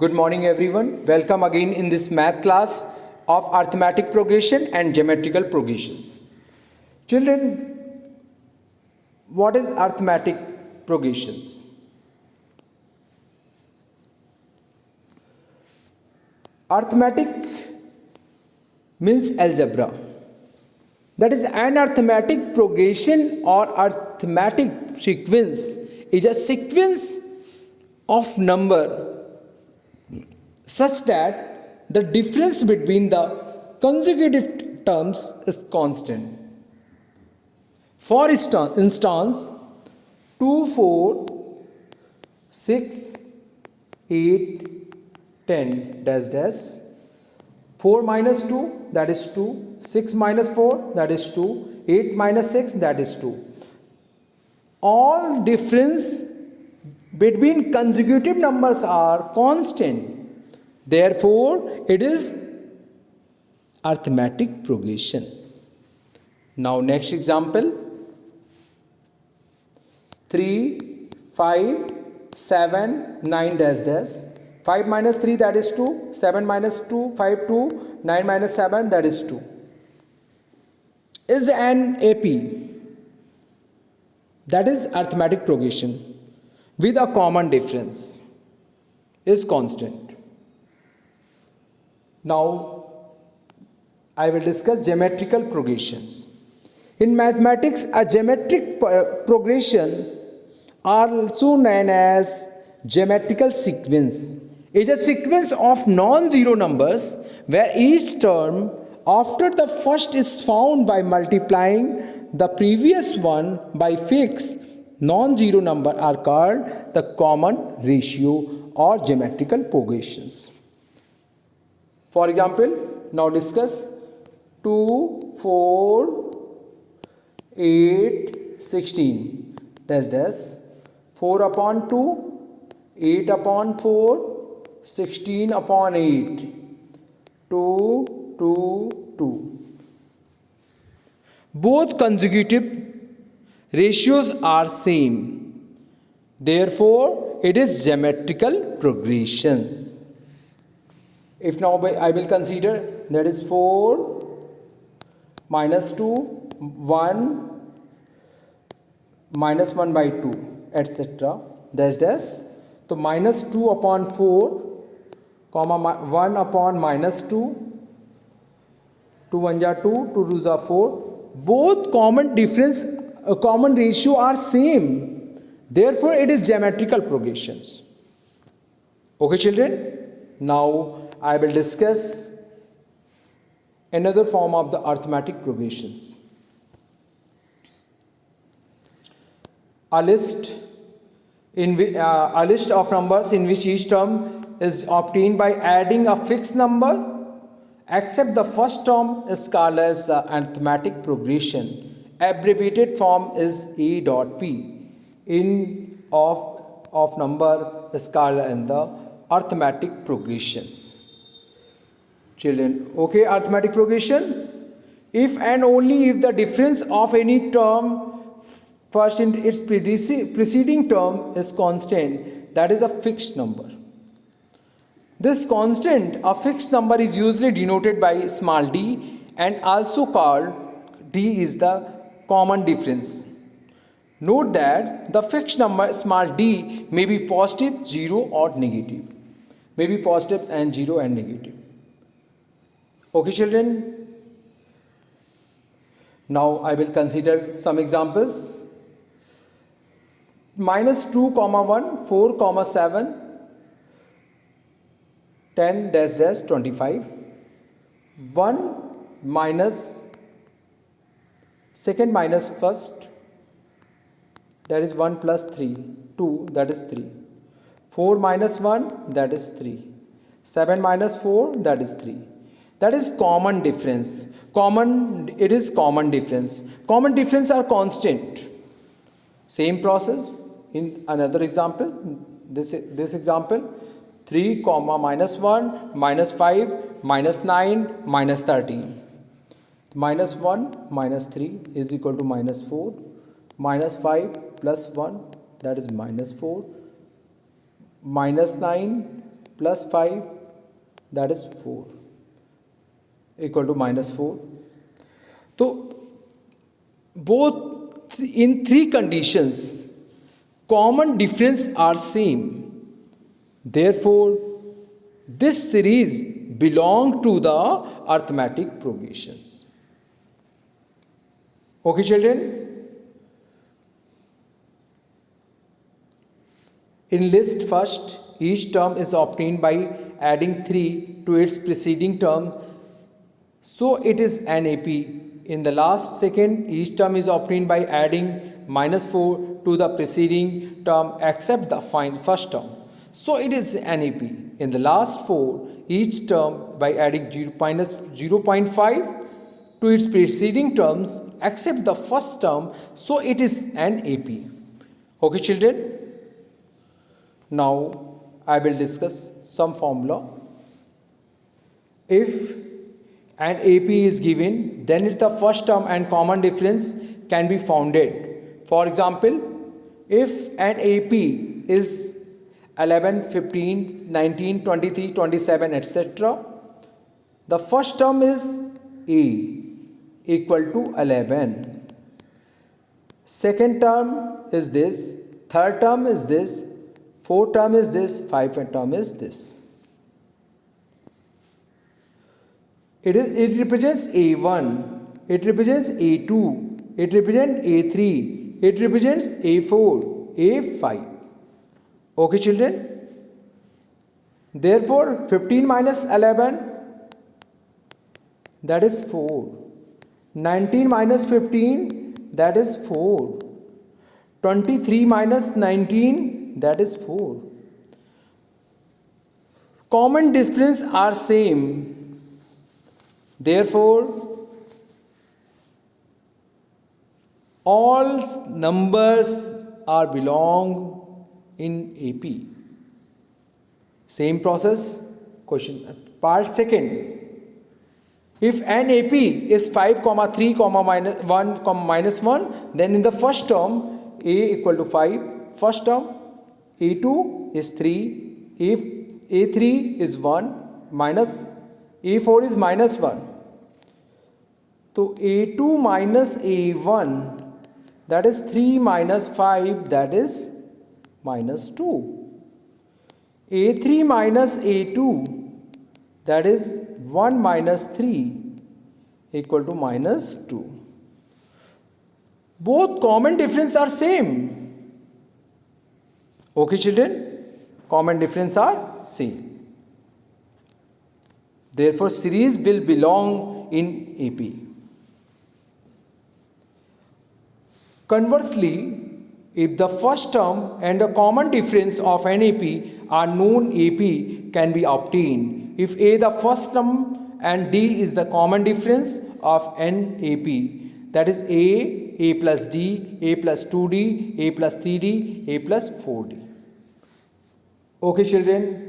Good morning everyone. Welcome again in this math class of arithmetic progression and geometrical progressions. Children, what is arithmetic progressions? Arithmetic means algebra. That is, an arithmetic progression or arithmetic sequence is a sequence of number such that the difference between the consecutive terms is constant. For instance, 2, 4, 6, 8, 10 dash dash, 4 minus 2 that is 2, 6 minus 4 that is 2, 8 minus 6 that is 2. All difference between consecutive numbers are constant. Therefore, it is arithmetic progression. Now, next example 3, 5, 7, 9 dash dash. 5 minus 3 that is 2, 7 minus 2, 5, 2, 9 minus 7 that is 2. Is an AP. That is arithmetic progression with a common difference is constant. Now, I will discuss geometrical progressions. In mathematics, a geometric progression, also known as geometrical sequence, is a sequence of non-zero numbers where each term after the first is found by multiplying the previous one by fixed non-zero number are called the common ratio or geometrical progressions. For example, now discuss 2, 4, 8, 16 dash dash, 4 upon 2, 8 upon 4, 16 upon 8, 2, 2, 2. Both consecutive ratios are same. Therefore, it is geometrical progressions. If now I will consider, that is 4 minus 2, 1 minus 1 by 2, etc. Dash dash. So minus 2 upon 4, comma 1 upon minus 2, 2 1 ja 2, 2 2 ja 4. Both common difference, common ratio are same. Therefore, it is geometrical progressions. Okay, children. Now I will discuss another form of the arithmetic progressions. A list of numbers in which each term is obtained by adding a fixed number, except the first term is called as the arithmetic progression. Abbreviated form is A dot P. In of number is called in the arithmetic progressions. Children, okay, arithmetic progression. If and only if the difference of any term first in its preceding term is constant, that is a fixed number. This constant, a fixed number, is usually denoted by small d and also called d is the common difference. Note that the fixed number small d may be positive, 0 or negative. May be positive and 0 and negative. Okay, children. Now I will consider some examples. Minus 2 comma 1, 4 comma 7, 10 dash dash 25. 1 minus second minus first, that is 1 plus 3, 2, that is 3. 4 minus 1, that is 3. 7 minus 4, that is 3. That is common difference. It is common difference. Common difference are constant. Same process in another example. This example, 3 comma minus 1, minus 5, minus 9, minus 13. Minus 1 minus 3 is equal to minus 4. Minus 5 plus 1, that is minus 4. Minus 9 plus 5, that is 4, equal to minus 4. So both in three conditions, common difference are same. Therefore, this series belong to the arithmetic progressions. Okay, children? In list first, each term is obtained by adding 3 to its preceding term, so it is NAP. In the last second, each term is obtained by adding minus 4 to the preceding term except the first term, so it is NAP. In the last 4, each term by adding minus 0.5 to its preceding terms except the first term, so it is NAP. Okay, children? Now I will discuss some formula. If an AP is given, then it's the first term and common difference can be founded. For example, if an AP is 11, 15, 19, 23, 27, etc., the first term is A equal to 11. Second term is this, third term is this, fourth term is this, fifth term is this. It represents A1, it represents A2, it represents A3, it represents A4, A5. Okay, children? Therefore, 15 minus 11, that is 4. 19 minus 15, that is 4. 23 minus 19, that is 4. Common difference are same. Therefore, all numbers are belong in AP. Same process. Question part second. If an AP is 5, 3, minus 1, minus 1, then in the first term A equal to 5. First term A2 is 3. If A3 is 1 minus A4 is minus 1. So A2 minus A1, that is 3 minus 5, that is minus 2. A3 minus A2, that is 1 minus 3 equal to minus 2. Both common difference are same. Okay, children? Common difference are same. Therefore, series will belong in AP. Conversely, if the first term and the common difference of NAP are known, AP can be obtained. If A the first term and D is the common difference of NAP, that is A plus D, A plus 2D, A plus 3D, A plus 4D. Okay, children?